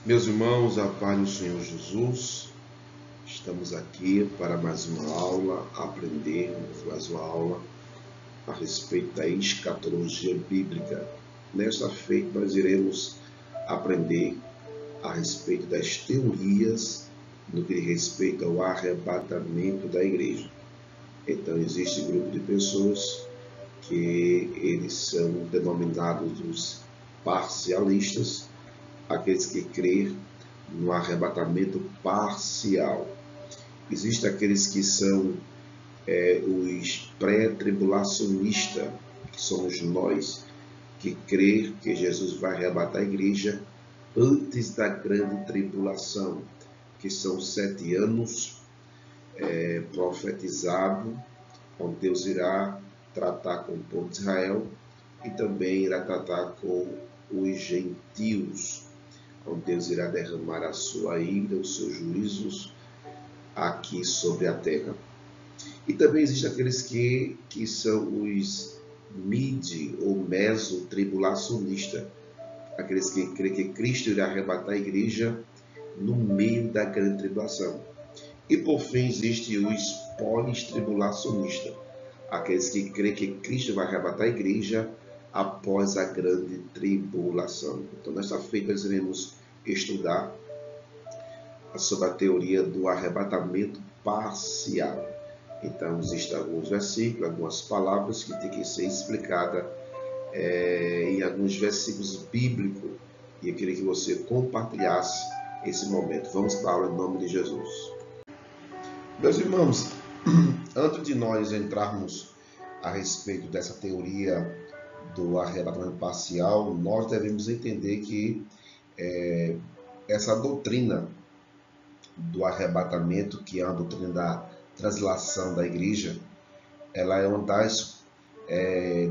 Meus irmãos, a paz do Senhor Jesus, estamos aqui para mais uma aula, aprendermos mais uma aula a respeito da escatologia bíblica. Nesta feita nós iremos aprender a respeito das teorias no que diz respeito ao arrebatamento da igreja. Então existe um grupo de pessoas que eles são denominados os parcialistas, aqueles que creem no arrebatamento parcial. Existem aqueles que são os pré-tribulacionistas, que somos nós, que crê que Jesus vai arrebatar a igreja antes da grande tribulação, que são 7 anos profetizado, onde Deus irá tratar com o povo de Israel e também irá tratar com os gentios, onde Deus irá derramar a sua ira, os seus juízos aqui sobre a terra. E também existem aqueles que são os mid ou meso-tribulacionistas, aqueles que creem que Cristo irá arrebatar a igreja no meio da grande tribulação. E por fim existem os pós-tribulacionistas, aqueles que creem que Cristo vai arrebatar a igreja após a grande tribulação. Então, nesta feita, nós iremos estudar sobre a teoria do arrebatamento parcial. Então, existem alguns versículos, algumas palavras que têm que ser explicadas em alguns versículos bíblicos. E eu queria que você compartilhasse esse momento. Vamos para a aula em nome de Jesus. Meus irmãos, antes de nós entrarmos a respeito dessa teoria do arrebatamento parcial, nós devemos entender que essa doutrina do arrebatamento, que é a doutrina da translação da igreja, ela é uma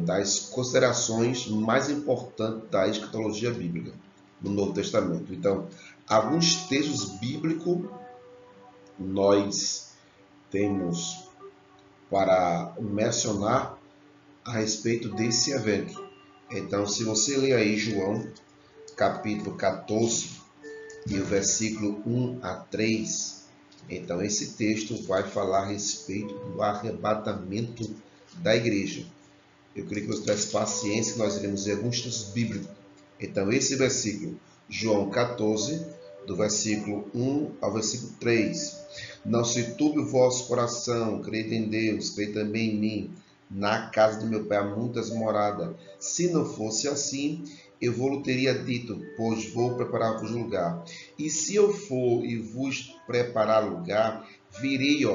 das considerações mais importantes da escatologia bíblica no Novo Testamento. Então, alguns textos bíblicos nós temos para mencionar a respeito desse evento. Então, se você ler aí João, capítulo 14, e o versículo 1 a 3, então esse texto vai falar a respeito do arrebatamento da igreja. Eu queria que você tivesse paciência, que nós iremos ler alguns textos bíblicos. Então, esse versículo, João 14, do versículo 1 ao versículo 3. Não se turbe o vosso coração, crede em Deus, crede também em mim. Na casa do meu pai há muitas moradas. Se não fosse assim, eu vos teria dito, pois vou preparar-vos lugar. E se eu for e vos preparar lugar, virei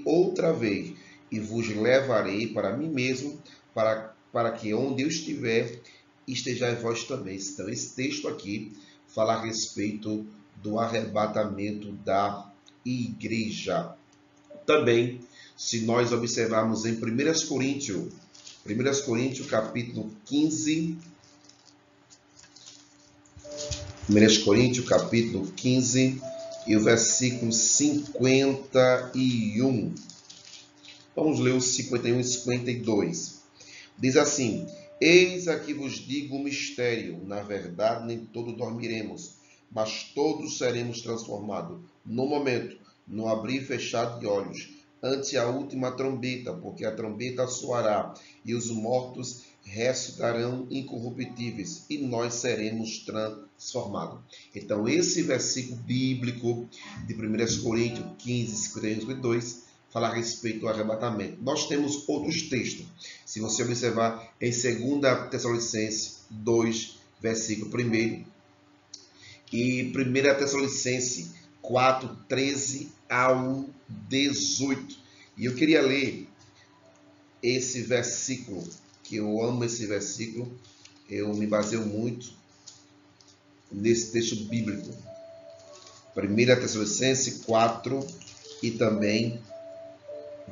outra vez e vos levarei para mim mesmo, para que onde eu estiver, estejais vós também. Então, esse texto aqui fala a respeito do arrebatamento da igreja. Também, se nós observarmos em 1 Coríntios capítulo 15, 1 Coríntios capítulo 15 e o versículo 51. Vamos ler os 51 e 52. Diz assim: eis aqui vos digo um mistério, na verdade nem todos dormiremos, mas todos seremos transformados, no momento, no abrir e fechar de olhos, ante a última trombeta, porque a trombeta soará, e os mortos ressuscitarão incorruptíveis, e nós seremos transformados. Então, esse versículo bíblico de 1 Coríntios 15, 51 e 52 fala a respeito do arrebatamento. Nós temos outros textos. Se você observar em 2 Tessalonicenses 2, versículo 1, e 1 Tessalonicenses 4, 13 ao 18. E eu queria ler esse versículo, que eu amo esse versículo, eu me baseio muito nesse texto bíblico. 1 Tessalonicenses 4 e também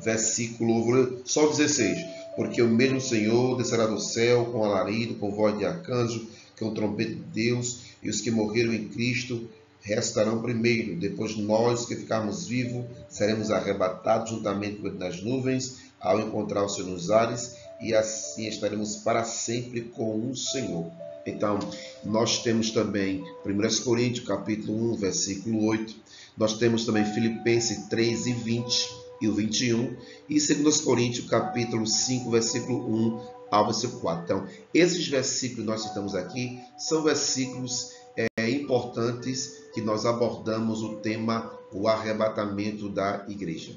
versículo, só 16. Porque o mesmo Senhor descerá do céu com alarido, com voz de arcanjo, com trombeta de Deus, e os que morreram em Cristo restarão primeiro. Depois nós que ficarmos vivos seremos arrebatados juntamente com ele nas nuvens, ao encontrar o Senhor nos ares, e assim estaremos para sempre com o Senhor. Então, nós temos também 1 Coríntios, capítulo 1, versículo 8. Nós temos também Filipenses 3 e 20 e o 21. E 2 Coríntios, capítulo 5, versículo 1 ao versículo 4. Então, esses versículos que nós citamos aqui são versículos importantes que nós abordamos o tema, o arrebatamento da igreja.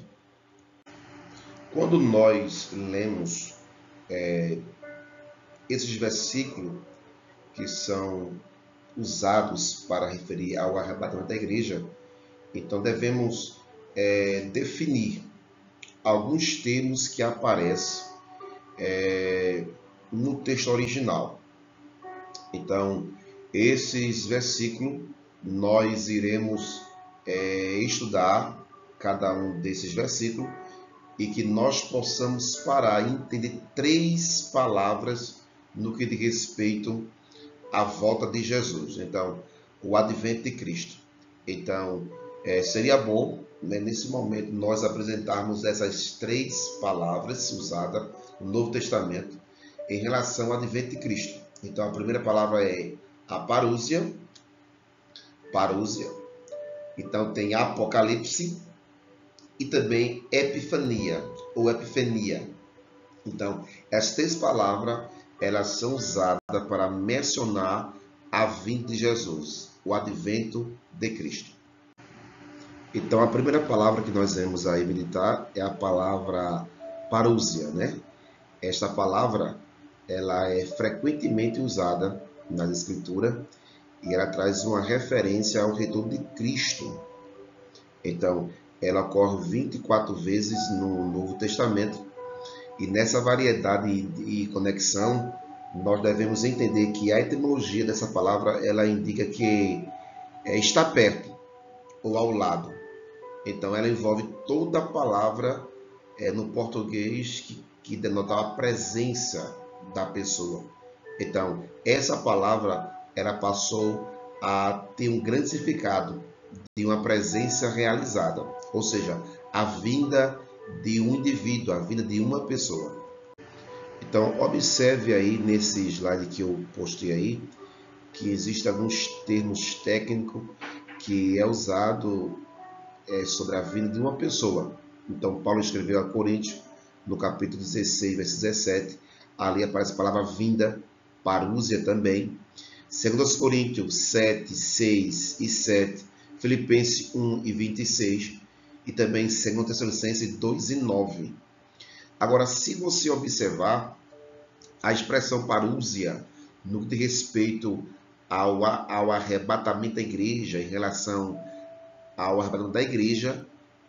Quando nós lemos esses versículos que são usados para referir ao arrebatamento da igreja, então devemos definir alguns termos que aparecem no texto original. Então, esses versículos nós iremos estudar cada um desses versículos e que nós possamos parar e entender 3 palavras no que diz respeito à volta de Jesus. Então, o advento de Cristo. Então, seria bom, né, nesse momento, nós apresentarmos essas 3 palavras usadas no Novo Testamento em relação ao advento de Cristo. Então, a primeira palavra é a parúsia. Parúsia. Então, tem Apocalipse e também Epifania ou Epifania. Então, essas 3 palavras, elas são usadas para mencionar a vinda de Jesus, o advento de Cristo. Então, a primeira palavra que nós vamos aí meditar é a palavra parúsia, né? Esta palavra, ela é frequentemente usada nas Escrituras e ela traz uma referência ao retorno de Cristo. Então, ela ocorre 24 vezes no Novo Testamento e nessa variedade e conexão, nós devemos entender que a etimologia dessa palavra, ela indica que está perto ou ao lado. Então, ela envolve toda a palavra no português que denota a presença da pessoa. Então, essa palavra, ela passou a ter um grande significado de uma presença realizada, ou seja, a vinda de um indivíduo, a vinda de uma pessoa. Então, observe aí nesse slide que eu postei aí, que existem alguns termos técnicos que é usado sobre a vinda de uma pessoa. Então, Paulo escreveu a Coríntios, no capítulo 16, versículo 17, ali aparece a palavra vinda, parúsia também. 2 Coríntios 7, 6 e 7, Filipenses 1 e 26, e também 2 Tessalonicenses 2 e 9. Agora, se você observar, a expressão parúsia, no que diz respeito ao arrebatamento da igreja, em relação ao arrebatamento da igreja,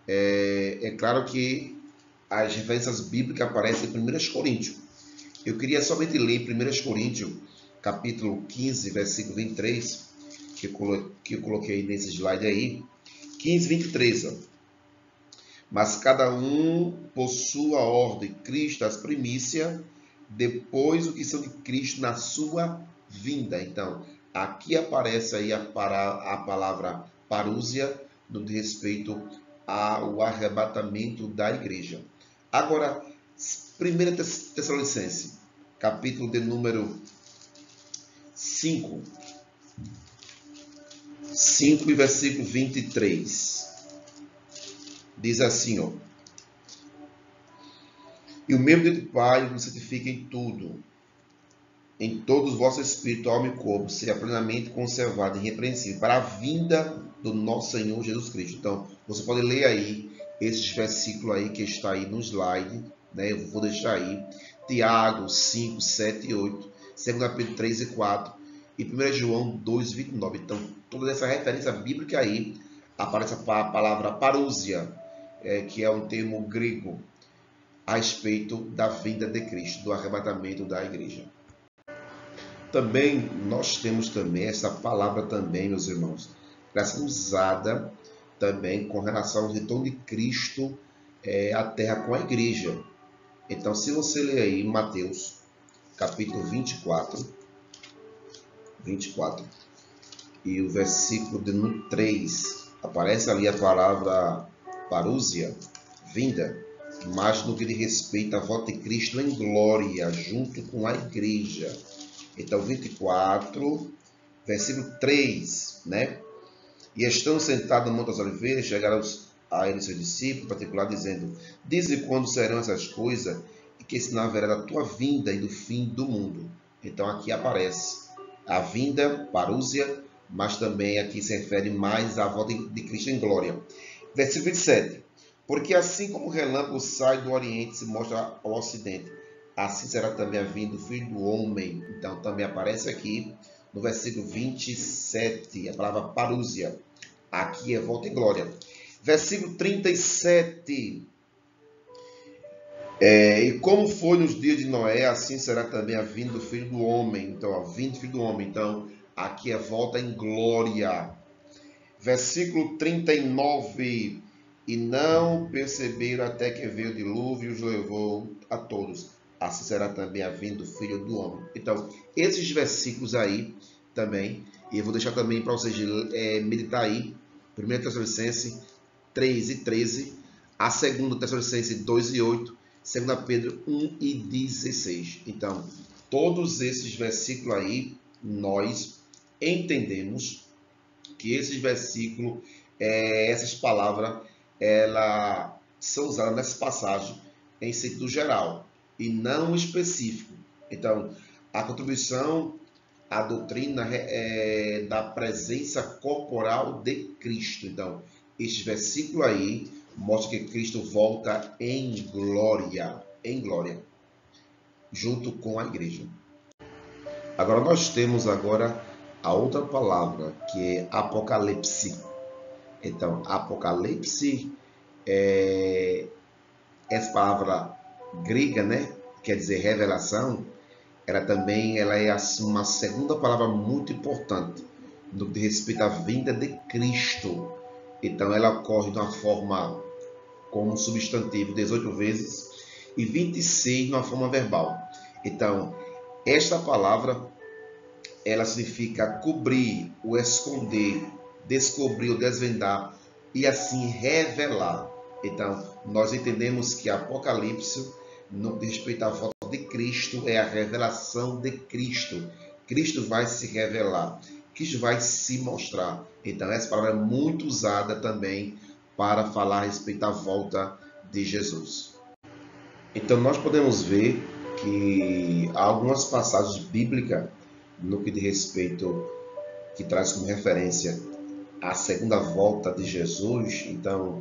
é claro que as referências bíblicas aparecem em 1 Coríntios. Eu queria somente ler 1 Coríntios, capítulo 15, versículo 23, que eu coloquei nesse slide aí, 15, 23. Ó. Mas cada um por sua ordem, Cristo as primícias, depois o que são de Cristo na sua vinda. Então, aqui aparece aí a palavra parúsia, no que diz respeito ao arrebatamento da igreja. Agora, 1 Tessalonicenses, capítulo de número 5 e versículo 23. Diz assim, ó. E o mesmo Deus do Pai nos santifica em tudo, em todos os vossos espíritos, alma e corpo, seja plenamente conservado e irrepreensível para a vinda do nosso Senhor Jesus Cristo. Então, você pode ler aí esses versículos aí que está aí no slide, né? Eu vou deixar aí. Tiago 5, 7 e 8, 2 Pedro 3 e 4 e 1 João 2, 29. Então, toda essa referência bíblica aí aparece a palavra parúsia, que é um termo grego a respeito da vinda de Cristo, do arrebatamento da igreja. Também, nós temos também essa palavra também, meus irmãos, para ser usada também com relação ao retorno de Cristo à terra com a igreja. Então, se você ler aí Mateus, capítulo 24, e o versículo de 3, aparece ali a palavra parúsia, vinda, mas no que diz respeito à volta de Cristo em glória, junto com a igreja. Então, 24, versículo 3, né? E estando sentados no Monte das Oliveiras, chegaram a ele seus discípulos, em particular, dizendo: Dize quando serão essas coisas, e que sinal haverá da tua vinda e do fim do mundo. Então, aqui aparece a vinda, parúzia, mas também aqui se refere mais à volta de Cristo em glória. Versículo 27. Porque assim como o relâmpago sai do Oriente e se mostra ao Ocidente, assim será também a vinda do Filho do Homem. Então, também aparece aqui no versículo 27, a palavra parúzia. Aqui é volta em glória. Versículo 37. E como foi nos dias de Noé, assim será também a vinda do Filho do Homem. Então, a vinda do Filho do Homem. Então, aqui é volta em glória. Versículo 39. E não perceberam até que veio o dilúvio e os levou a todos. Assim será também a vinda do Filho do Homem. Então, esses versículos aí também, e eu vou deixar também para vocês meditar aí. 1 Tessalonicenses 3 e 13, a 2 Tessalonicenses 2 e 8, 2 Pedro 1 e 16. Então, todos esses versículos aí, nós entendemos que esses versículos, essas palavras, elas são usadas nessa passagem em sentido geral e não específico. Então, a contribuição à doutrina da presença corporal de Cristo. Então, este versículo aí mostra que Cristo volta em glória, junto com a igreja. Agora nós temos agora a outra palavra, que é Apocalipse. Então, Apocalipse essa palavra grega, né, quer dizer revelação, ela é uma segunda palavra muito importante no que diz respeito à vinda de Cristo. Então, ela ocorre de uma forma como substantivo 18 vezes e 26 de uma forma verbal. Então, esta palavra, ela significa cobrir, ou esconder, descobrir ou desvendar e assim revelar. Então, nós entendemos que Apocalipse, no que diz respeito à volta de Cristo, é a revelação de Cristo. Cristo vai se revelar, Cristo vai se mostrar. Então, essa palavra é muito usada também para falar a respeito da volta de Jesus. Então, nós podemos ver que há algumas passagens bíblicas no que diz respeito, que traz como referência a segunda volta de Jesus. Então,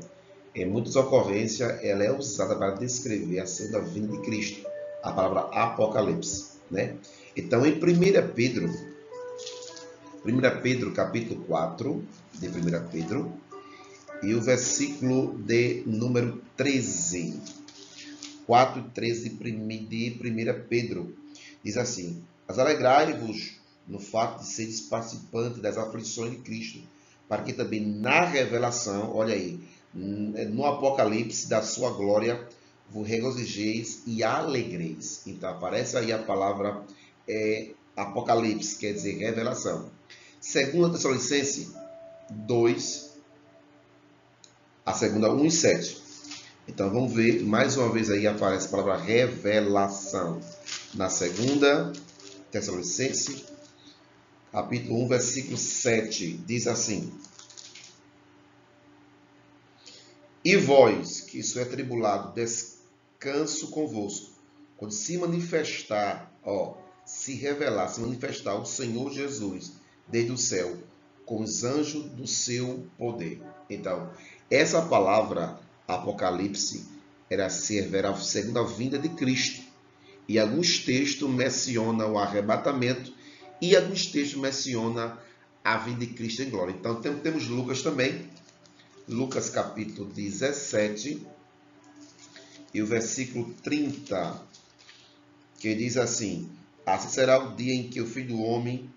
em muitas ocorrências, ela é usada para descrever a segunda vinda de Cristo, a palavra Apocalipse, né? Então, em 1 Pedro capítulo 4, de 1 Pedro, e o versículo de número 13, 4 e 13 de 1 Pedro, diz assim: Mas alegrai-vos no fato de seres participantes das aflições de Cristo, para que também na revelação, olha aí, no Apocalipse da sua glória, vos regozijeis e alegreis. Então aparece aí a palavra Apocalipse, quer dizer revelação. 2 Tessalonicenses 2, a segunda 1 e 7. Então vamos ver, mais uma vez aí aparece a palavra revelação. Na 2 Tessalonicenses, capítulo 1, versículo 7, diz assim: E vós, que sois atribulado, descanso convosco, quando se manifestar, se revelar, se manifestar o Senhor Jesus desde o céu, com os anjos do seu poder. Então, essa palavra Apocalipse se refere à segunda vinda de Cristo. E alguns textos mencionam o arrebatamento e alguns textos mencionam a vinda de Cristo em glória. Então, temos Lucas também, Lucas capítulo 17 e o versículo 30, que diz assim: Assim será o dia em que o Filho do Homem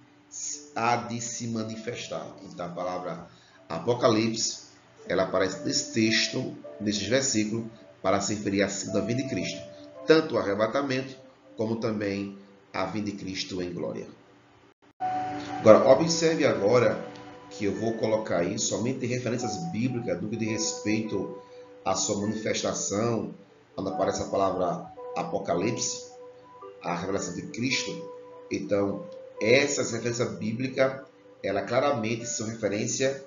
há de se manifestar. Então, a palavra Apocalipse, ela aparece nesse texto, nesses versículos, para se referir à segunda vinda de Cristo. Tanto o arrebatamento, como também a vinda de Cristo em glória. Agora, observe agora que eu vou colocar aí somente referências bíblicas do que diz respeito à sua manifestação, quando aparece a palavra Apocalipse, a revelação de Cristo. Então, essas referências bíblicas, ela claramente são referência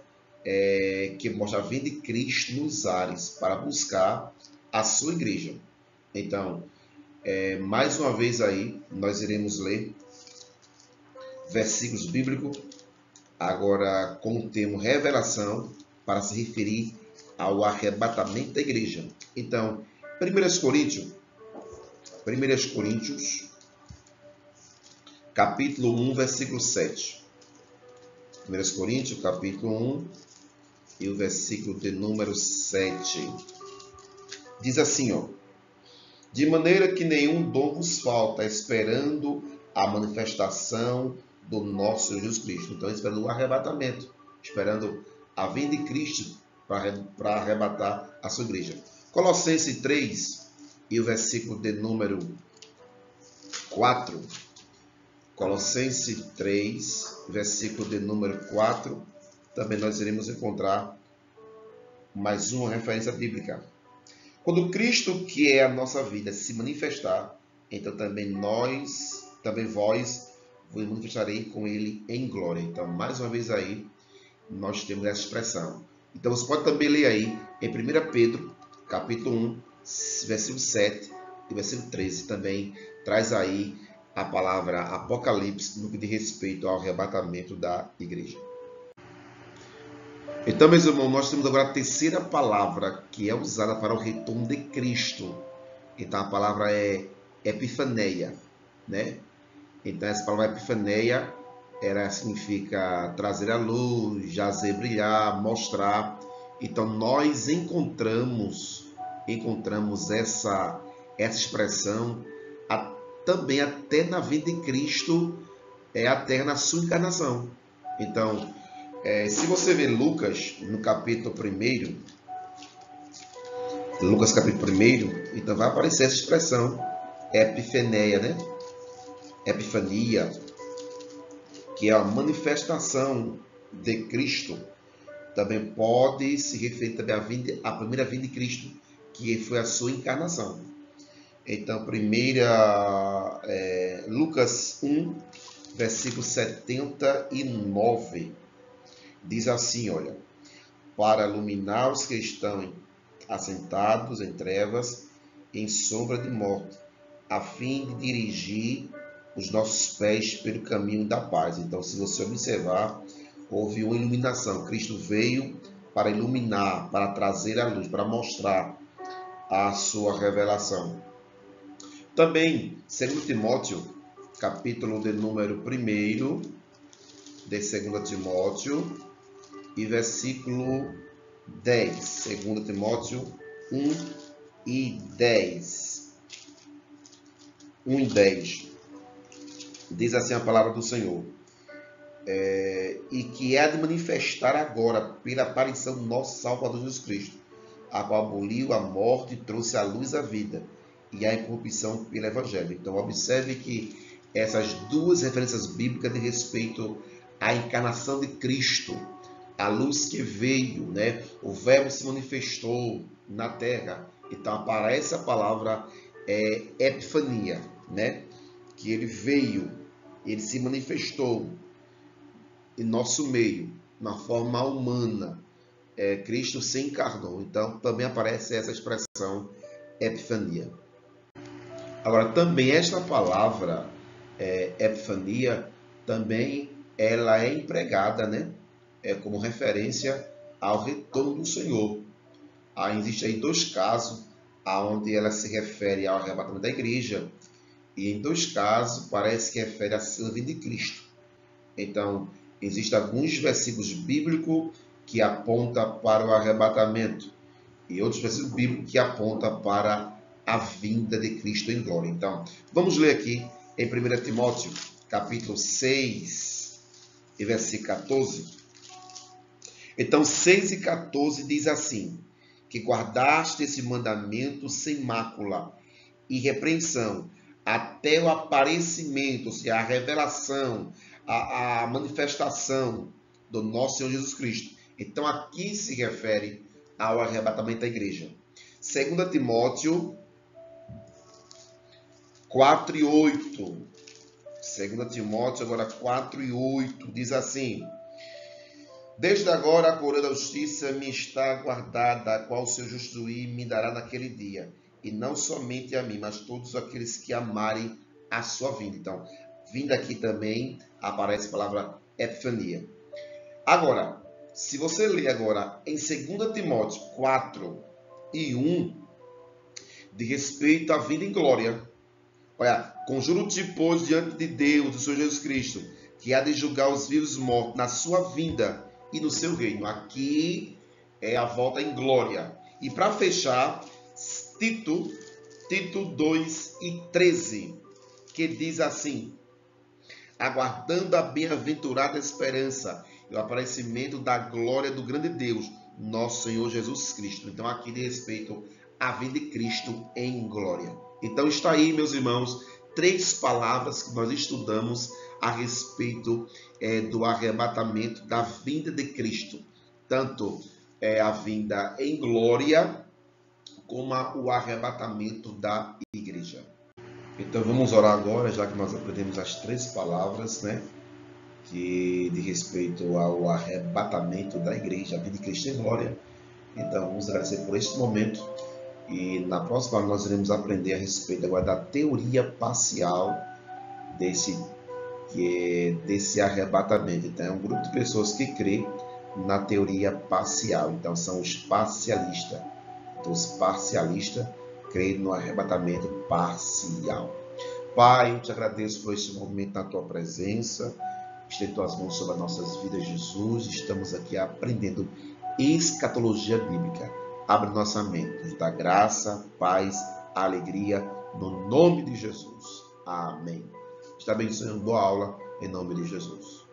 que mostra a vinda de Cristo nos ares para buscar a sua igreja. Então, mais uma vez aí, nós iremos ler versículos bíblicos, agora com o termo revelação, para se referir ao arrebatamento da igreja. Então, 1 Coríntios, capítulo 1, versículo 7. 1 Coríntios, capítulo 1, e o versículo de número 7. Diz assim, ó: de maneira que nenhum dom vos falta, esperando a manifestação do nosso Jesus Cristo. Então, esperando o arrebatamento, esperando a vinda de Cristo para arrebatar a sua igreja. Colossenses 3, e o versículo de número 4. Colossenses 3, versículo de número 4. Também nós iremos encontrar mais uma referência bíblica. Quando Cristo, que é a nossa vida, se manifestar, então também vós vos manifestarei com ele em glória. Então, mais uma vez aí, nós temos essa expressão. Então, você pode também ler aí em 1 Pedro, capítulo 1, versículo 7 e versículo 13. Também traz aí a palavra Apocalipse no que diz respeito ao arrebatamento da igreja. Então, meus irmãos, nós temos agora a terceira palavra que é usada para o retorno de Cristo. Então, a palavra é epifaneia, né? Então, essa palavra epifaneia, ela significa trazer a luz, jazer, brilhar, mostrar. Então, nós encontramos essa expressão também até na vida de Cristo, até na sua encarnação. Então, se você ver Lucas, no capítulo 1, Lucas capítulo 1, então vai aparecer essa expressão, epifaneia, né? Epifania, que é a manifestação de Cristo. Também pode se referir também à primeira vinda de Cristo, que foi a sua encarnação. Então, Lucas 1, versículo 79, diz assim, olha: para iluminar os que estão assentados em trevas, em sombra de morte, a fim de dirigir os nossos pés pelo caminho da paz. Então, se você observar, houve uma iluminação. Cristo veio para iluminar, para trazer a luz, para mostrar a sua revelação. Também, 2 Timóteo, capítulo de número 1, de 2 Timóteo, e versículo 10. 2 Timóteo 1 e 10. 1 e 10. Diz assim a palavra do Senhor: e que é de manifestar agora pela aparição do nosso Salvador Jesus Cristo, a qual aboliu a morte e trouxe à luz a vida, e a incorrupção pelo Evangelho. Então, observe que essas duas referências bíblicas de respeito à encarnação de Cristo, a luz que veio, né? O verbo se manifestou na terra. Então, aparece a palavra epifania, né? Que ele veio, ele se manifestou em nosso meio, na forma humana. Cristo se encarnou. Então, também aparece essa expressão epifania. Agora, também esta palavra epifania, também ela é empregada, né? Como referência ao retorno do Senhor. Existem aí dois casos onde ela se refere ao arrebatamento da igreja, e em dois casos parece que refere à vinda de Cristo. Então, existem alguns versículos bíblicos que apontam para o arrebatamento e outros versículos bíblicos que apontam para a vinda de Cristo em glória. Então, vamos ler aqui em 1 Timóteo, capítulo 6, e versículo 14. Então, 6 e 14 diz assim: que guardaste esse mandamento sem mácula e repreensão, até o aparecimento, ou seja, a revelação, a manifestação do nosso Senhor Jesus Cristo. Então, aqui se refere ao arrebatamento da igreja. 2 Timóteo 4 e 8. 2 Timóteo, agora 4:8, diz assim: Desde agora a coroa da justiça me está guardada, a qual o seu justo juiz me dará naquele dia, e não somente a mim, mas todos aqueles que amarem a sua vinda. Então, vinda aqui também aparece a palavra epifania. Agora, se você ler agora em 2 Timóteo 4:1, de respeito à vinda em glória, olha, conjuro-te, pois, diante de Deus, do Senhor Jesus Cristo, que há de julgar os vivos e os mortos na sua vinda e no seu reino. Aqui é a volta em glória. E para fechar, Tito 2:13, que diz assim: aguardando a bem-aventurada esperança e o aparecimento da glória do grande Deus, nosso Senhor Jesus Cristo. Então aqui de respeito à vinda de Cristo em glória. Então está aí, meus irmãos, 3 palavras que nós estudamos a respeito do arrebatamento, da vinda de Cristo. Tanto a vinda em glória, como o arrebatamento da igreja. Então vamos orar agora, já que nós aprendemos as 3 palavras, né? Que de respeito ao arrebatamento da igreja, a vinda de Cristo em glória. Então vamos agradecer por este momento. E na próxima nós iremos aprender a respeito agora da teoria parcial desse arrebatamento. Então é um grupo de pessoas que crê na teoria parcial. Então são os parcialistas. Então, os parcialistas creem no arrebatamento parcial. Pai, eu te agradeço por este momento na tua presença. Estende tuas mãos sobre as nossas vidas, Jesus. Estamos aqui aprendendo escatologia bíblica. Abre nossa mente, nos dá graça, paz, alegria, no nome de Jesus. Amém. Te abençoe, boa aula, em nome de Jesus.